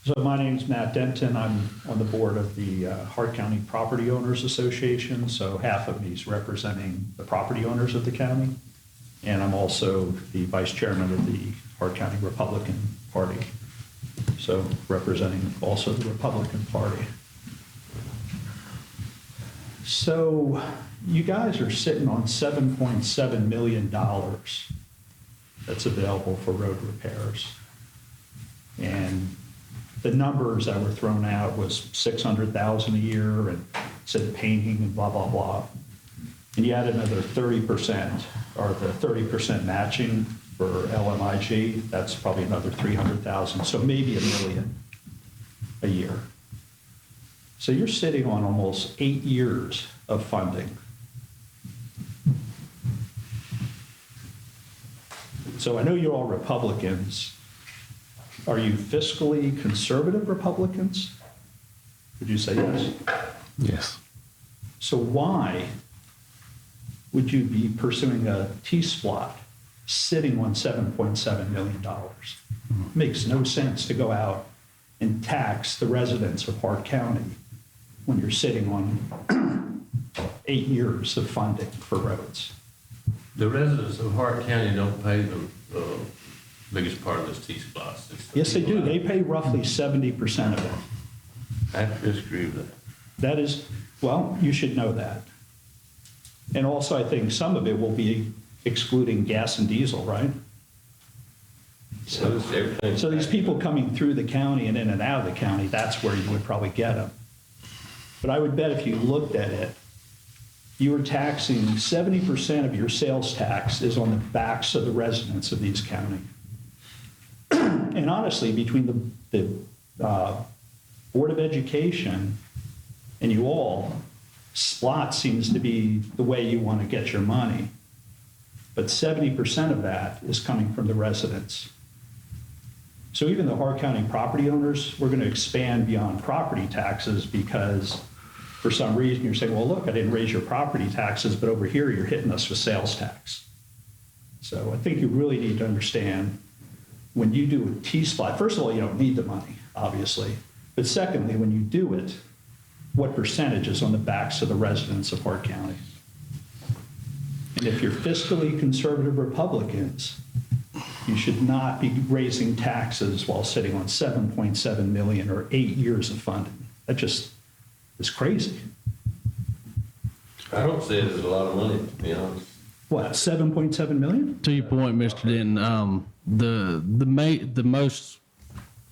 So my name's Matt Denton. I'm on the board of the Hart County Property Owners Association. So half of me is representing the property owners of the county. And I'm also the vice chairman of the Hart County Republican Party. So representing also the Republican Party. So you guys are sitting on $7.7 million that's available for road repairs. And the numbers that were thrown out was $600,000 a year and said painting and blah, blah, blah. And you add another 30% or the 30% matching for LMIG, that's probably another $300,000. So maybe $1 million a year. So you're sitting on almost 8 years of funding. So I know you're all Republicans. Are you fiscally conservative Republicans? Would you say yes? Yes. So why would you be pursuing a TSPLOST sitting on $7.7 million? Makes no sense to go out and tax the residents of Hart County when you're sitting on 8 years of funding for roads. The residents of Hart County don't pay the biggest part of this TSPLOST. Yes, they do. They pay roughly 70% of it. I disagree with that. That is, well, you should know that. And also, I think some of it will be excluding gas and diesel, right? So these people coming through the county and in and out of the county, that's where you would probably get them. But I would bet if you looked at it, you were taxing 70% of your sales tax is on the backs of the residents of these counties. And honestly, between the Board of Education and you all, SPLOST seems to be the way you want to get your money. But 70% of that is coming from the residents. So even the Hart County property owners, we're going to expand beyond property taxes because for some reason you're saying, well, look, I didn't raise your property taxes, but over here you're hitting us with sales tax. So I think you really need to understand when you do a TSPLOST, first of all, you don't need the money, obviously. But secondly, when you do it, what percentage is on the backs of the residents of Hart County? And if you're fiscally conservative Republicans, you should not be raising taxes while sitting on $7.7 million or 8 years of funding. That just is crazy. I don't see it as a lot of money, to be honest. What, 7.7 million? To your point, Mr. Denton, the most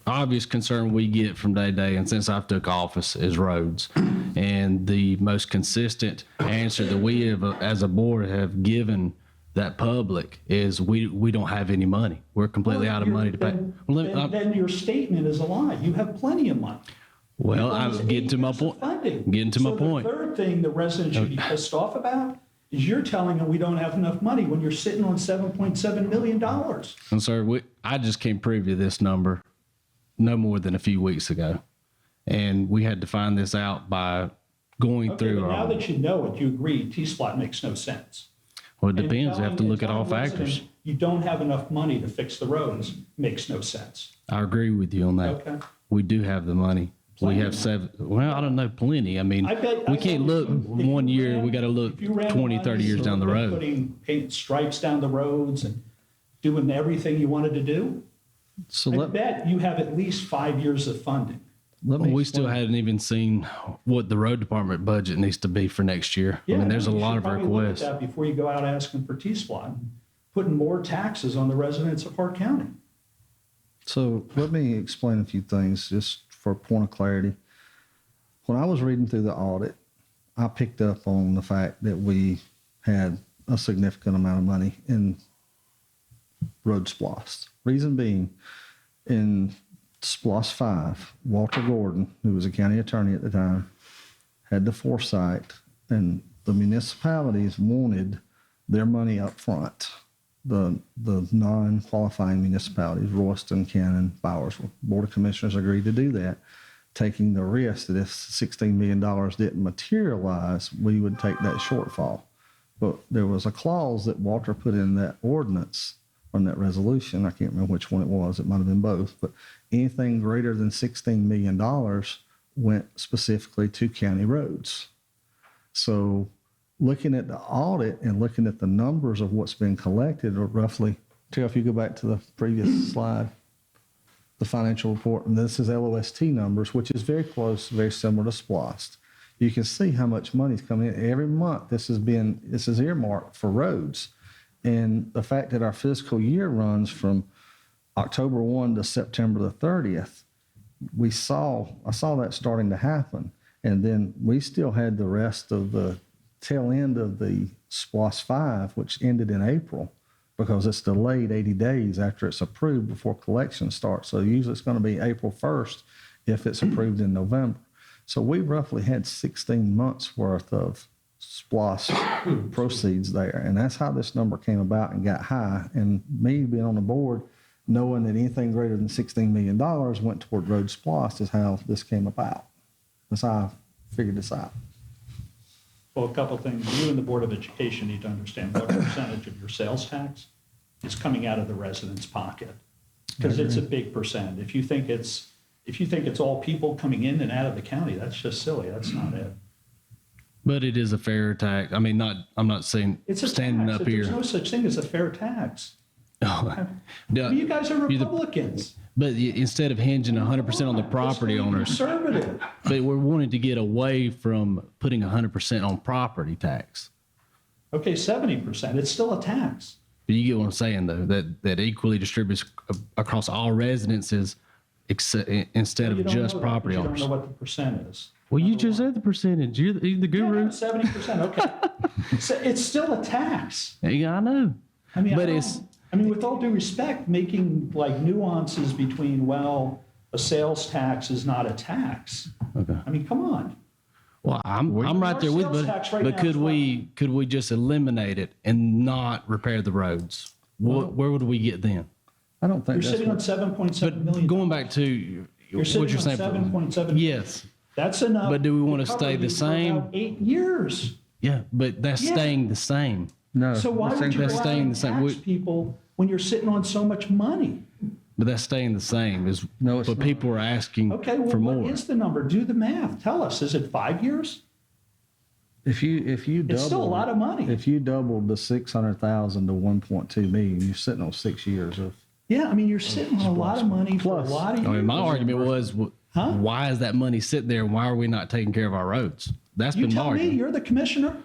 obvious concern we get from day to day, and since I've took office, is roads. And the most consistent answer that we have, as a board, have given that public is we don't have any money. We're completely out of money to pay. Then your statement is a lie. You have plenty of money. Well, I'm getting to my point. Getting to my point. The third thing the residents should be pissed off about is you're telling them we don't have enough money when you're sitting on $7.7 million. And sir, I just came privy to this number no more than a few weeks ago. And we had to find this out by going through. But now that you know it, you agree TSPLOST makes no sense. Well, it depends. You have to look at all factors. You don't have enough money to fix the roads makes no sense. I agree with you on that. Okay. We do have the money. Plenty. We have I don't know, plenty. I mean, we can't look 1 year. We got to look 20, 30 years down the road. Putting paint stripes down the roads and doing everything you wanted to do. So I bet you have at least 5 years of funding. We still hadn't even seen what the road department budget needs to be for next year. Yeah, I mean, there's a lot of requests. Look at requests. that before you go out asking for TSPLOST, putting more taxes on the residents of Hart County. So let me explain a few things just for a point of clarity. When I was reading through the audit, I picked up on the fact that we had a significant amount of money in road SPLOST. Reason being, in SPLOST 5, Walter Gordon, who was a county attorney at the time, had the foresight, and the municipalities wanted their money up front. The non-qualifying municipalities, Royston, Cannon, Bowersville, Board of Commissioners agreed to do that, taking the risk that if $16 million didn't materialize, we would take that shortfall. But there was a clause that Walter put in that ordinance from that resolution. I can't remember which one it was. It might have been both, but anything greater than $16 million went specifically to county roads. So looking at the audit and looking at the numbers of what's been collected, or roughly, Terrell, if you go back to the previous slide, the financial report, and this is LOST numbers, which is very close, very similar to SPLOST. You can see how much money's coming in every month. This is earmarked for roads. And the fact that our fiscal year runs from October 1 to September the 30th, I saw that starting to happen. And then we still had the rest of the tail end of the SPLOST 5, which ended in April, because it's delayed 80 days after it's approved before collection starts. So usually it's going to be April 1st if it's approved in November. So we roughly had 16 months worth of SPLOST proceeds there. And that's how this number came about and got high. And me being on the board, knowing that anything greater than $16 million went toward road SPLOST is how this came about. That's how I figured this out. Well, a couple things. You and the Board of Education need to understand what percentage of your sales tax is coming out of the resident's pocket, because it's a big percent. If you think it's all people coming in and out of the county, that's just silly. That's not it. But it is a fair tax. I mean, I'm not saying It's a standing tax. up here. There's no such thing as a fair tax. No. You guys are You're the- Republicans. But instead of hinging 100% on the property owners, Conservative. but we're wanting to get away from putting 100% on property tax. Okay, 70%. It's still a tax. But you get what I'm saying, though, that equally distributes across all residences instead You of don't just know that, property but you owners. don't know what the percent is. Well, you just said the percentage. You're the Yeah, guru. 70%. Okay. So it's still a tax. Yeah, I know. I mean, But I mean, with all due respect, making like nuances between, well, a sales tax is not a tax. Okay. I mean, come on. Well, I'm right there with, Our sales tax right but now could is we just eliminate it and not repair the roads? Where would we get then? I don't think You're that's sitting on what, 7.7 million. But going back to You're what sitting you're on saying. 7.7. Yes. That's enough. But do we want to cover stay you the for same? about 8 years. Yeah, but that's Yeah. staying the same. no. So why I would think you go that's out staying and the same. tax people when you're sitting on so much money? But that's staying the same. No, it's but not. people are asking Okay, well, for what more. is the number? Do the math. Tell us. Is it 5 years? If you double, It's still a lot of money. If you doubled the 600,000 to 1.2 million, you're sitting on 6 years of. Yeah, I mean, you're sitting on a lot of money for a Plus- lot of I years. mean, my argument was, Huh? why is that money sitting there and why are we not taking care of our roads? That's You been my tell me, argument. you're the commissioner.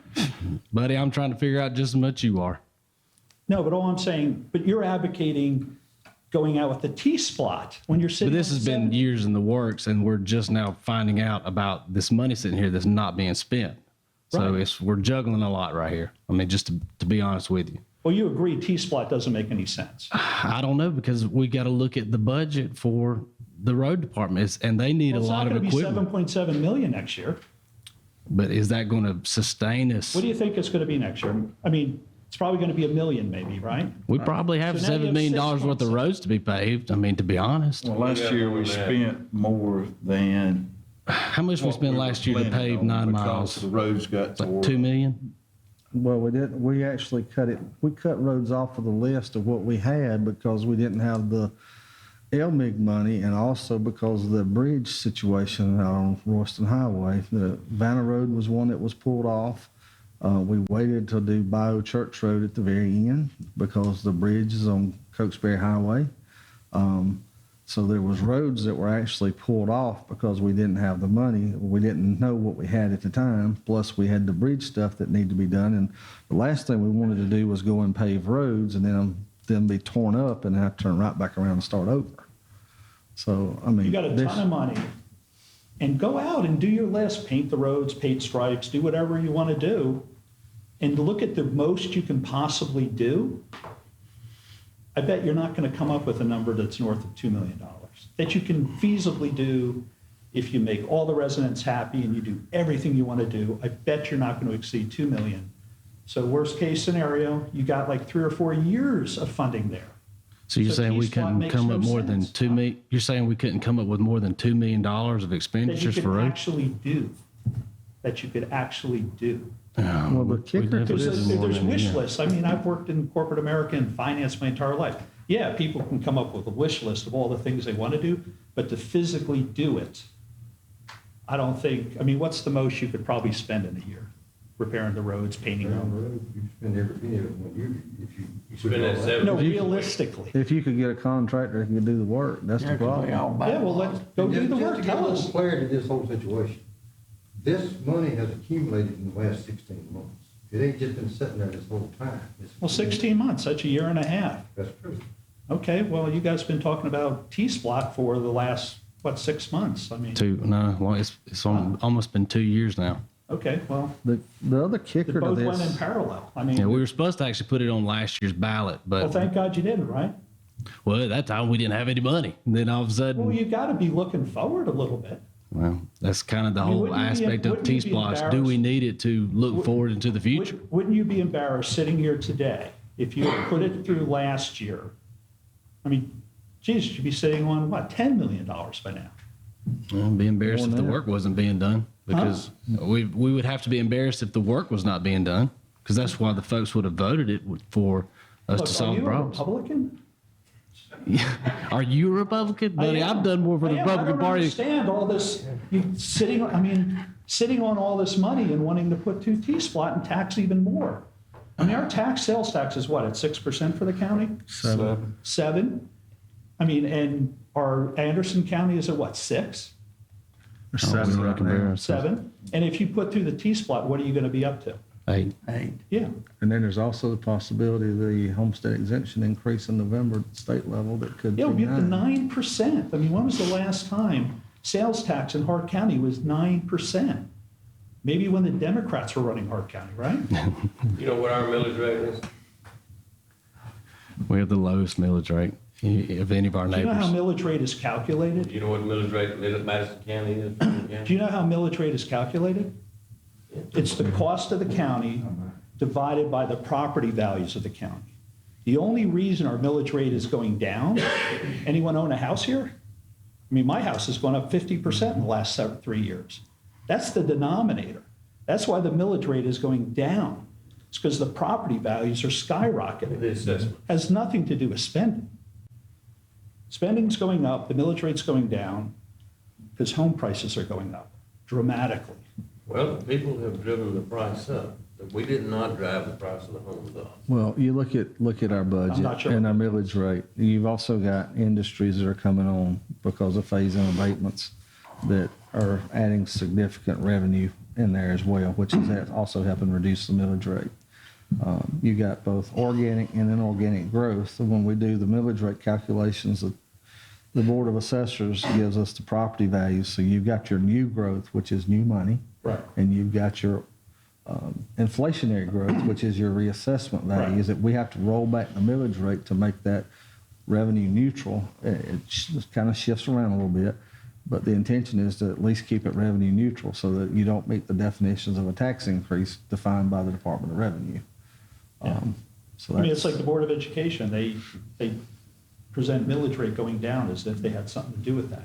Buddy, I'm trying to figure out just as much you are. No, but all I'm saying, but you're advocating going out with the T-spot when you're sitting. But this on has been 70 years in the works, and we're just now finding out about this money sitting here that's not being spent. So Right. we're juggling a lot right here. I mean, just to be honest with you. Well, you agree T-spot doesn't make any sense. I don't know, because we got to look at the budget for the road department, and they need Well, a it's lot not of going to be equipment. 7.7 million next year. But is that going to sustain us? What do you think it's going to be next year? I mean, it's probably going to be $1 million maybe, right? We probably have So now you $7 have million worth of 6.7. roads to be paved. I mean, to be honest. Well, last Yeah, year more we than that. spent more than. How much we what spent were last year to planning pave on 9 because miles? The roads got Like tore. 2 million? Well, we didn't. We actually cut it. We cut roads off of the list of what we had because we didn't have the LMIG money, and also because of the bridge situation out on Royston Highway. The Vanna Road was one that was pulled off. We waited to do Bio Church Road at the very end because the bridge is on Cokesbury Highway. So there was roads that were actually pulled off because we didn't have the money. We didn't know what we had at the time. Plus we had the bridge stuff that needed to be done. And the last thing we wanted to do was go and pave roads and then be torn up and have to turn right back around and start over. So, I mean, You got a ton of money. And go out and do your list, paint the roads, paint stripes, do whatever you want to do. And look at the most you can possibly do. I bet you're not going to come up with a number that's north of $2 million that you can feasibly do if you make all the residents happy and you do everything you want to do. I bet you're not going to exceed 2 million. So worst case scenario, you got like 3 or 4 years of funding there. So you're So saying we T-spot couldn't makes come no up more than sense. 2 million? You're saying we couldn't come up with more than $2 million of That you expenditures could for roads? actually do. That you could actually do. Well, the kicker to There's, this, there's wish lists. I mean, I've worked in corporate America and finance my entire life. Yeah, people can come up with a wish list of all the things they want to do, but to physically do it, I don't think, I mean, what's the most you could probably spend in a year? Repairing the roads, painting them? You spend every penny of it when if you. You spend that seven. No, realistically. if you could get a contractor who could do the work, that's the problem. Yeah, well, let's go do the work. Just to get a Tell little us. clarity to this whole situation. This money has accumulated in the last 16 months. It ain't just been sitting there this whole time. Well, 16 months, that's a year and a half. That's true. Okay, well, you guys have been talking about T-Splost for the last, what, 6 months? I mean, Almost been 2 years now. okay, well, The other they kicker to both went in this, parallel. I Yeah, mean, we were supposed to actually put it on last year's ballot, well, but thank God you didn't, right? well, at that time we didn't have any money. And then all of a Well, sudden, you got to be looking forward a little bit. well, that's kind of the I mean, whole wouldn't you be- aspect of wouldn't you be T-Splost. Do we need it to look forward into the future? Wouldn't you be embarrassed sitting here today if you had put it through last year? I mean, geez, you'd be sitting on, what, $10 million by now? I'd be embarrassed if the More than work wasn't being done because we would have to be embarrassed if the work was not being done because that's why the folks would have voted it for us Look, to are solve you a problems. Republican? Are you a Republican? Buddy, I am. I've done more for the I am. Republican I don't Party. understand all this, sitting on all this money and wanting to put two T-Splost and tax even more. I mean, our sales tax is what, at 6% for the county? 7? I mean, and our Anderson County is at what, 6? or 7 right now. 7? And if you put through the T-Splost, what are you going to be up to? Hey, Yeah. And then there's also the possibility of the homestead exemption increase in November at the state level that could be Yeah, we'll get to 9. 9%. I mean, when was the last time sales tax in Hart County was 9%? Maybe when the Democrats were running Hart County, right? You know what our millage rate is? we have the lowest millage rate of any of our Do you know how neighbors. millage rate is calculated? Do you know what millage rate in Madison County is? Do you know how millage rate is calculated? It's the cost of the county divided by the property values of the county. The only reason our millage rate is going down, anyone own a house here? I mean, my house has gone up 50% in the last 3 years. That's the denominator. That's why the millage rate is going down. It's because the property values are skyrocketing. The assessment. Has nothing to do with spending. Spending's going up, the millage rate's going down, because home prices are going up dramatically. Well, people have driven the price up, but we did not drive the price of the homes up. Well, you look at our budget not sure. and our millage rate. You've also got industries that are coming on because of phase-in abatements that are adding significant revenue in there as well, which is also helping reduce the millage rate. You got both organic and inorganic growth. So when we do the millage rate calculations, the Board of Assessors gives us the property values. So you've got your new growth, which is new money. Right. And you've got your inflationary growth, which is your reassessment values that we have to roll back the millage rate to make that revenue neutral. It just kind of shifts around a little bit, but the intention is to at least keep it revenue neutral so that you don't meet the definitions of a tax increase defined by the Department of Revenue. So I mean, it's that's- like the Board of Education, they present millage rate going down as if they had something to do with that.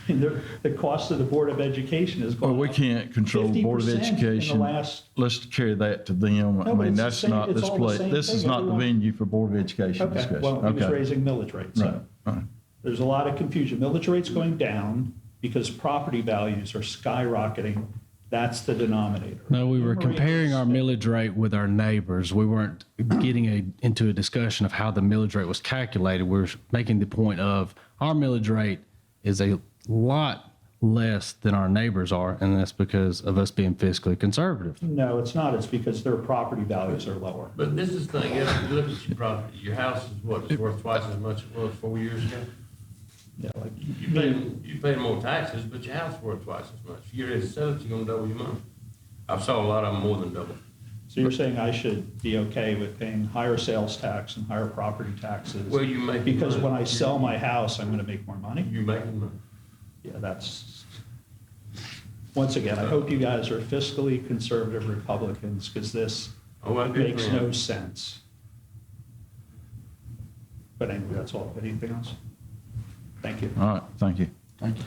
I mean, the cost of the Board of Education is Well, going we up can't control the Board of 50% in the Education. last- Let's carry that to them. I No, but mean, it's the that's same- not it's this all the place. same This is thing, not the everyone- venue for Board of Education Okay, discussion. well, he was Okay. raising millage rates. Right, So right. there's a lot of confusion. Millage rate's going down because property values are skyrocketing. That's the denominator. No, we were Numerator comparing is- our millage rate with our neighbors. We weren't getting into a discussion of how the millage rate was calculated. We're making the point of our millage rate is a lot less than our neighbors are, and that's because of us being fiscally conservative. No, it's not. It's because their property values are lower. But this is the thing, if you look at your property, your house is what, it's worth twice as much as it was 4 years ago? Yeah, like, You pay more taxes, but your house is worth twice as much. You're ready to sell it, you're gonna double your money. I've saw a lot of them more than double. so you're saying I should be okay with paying higher sales tax and higher property taxes? Well, you make. Because money. when I sell my house, I'm going to make more money? You're making money. Yeah, that's, once again, I hope you guys are fiscally conservative Republicans, because this Oh, I agree. makes no sense. But anyway, that's all. Anything else? Thank you. All right, thank you. Thank you.